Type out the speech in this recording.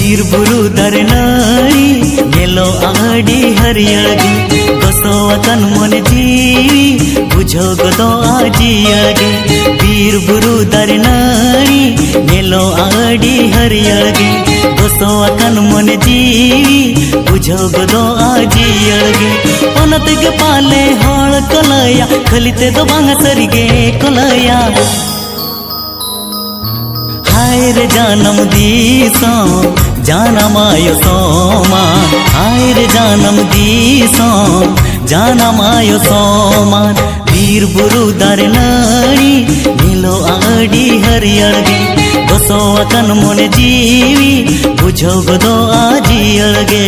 बीर बुरु दर नाड़ी नेलो आड़ी हरियगे गोसो अकन मन जीवी बुझो गदो आजियगे बीर बुरु दर नाड़ी नेलो आड़ी हरियगे गोसो अकन मन जीवी बुझो गदो आजियगे ओनत गे पाले हड़ कलया खलिते दो बांग सरिगे कलया हाय रे जानम दीसो जानमायो सोमा हाय रे जानम दीसो जानमायो सोमा बीर बुरु दर नाड़ी नीलो आड़ी हरियगे गोसो अकन मन जीवी बुझो गदो आजियगे।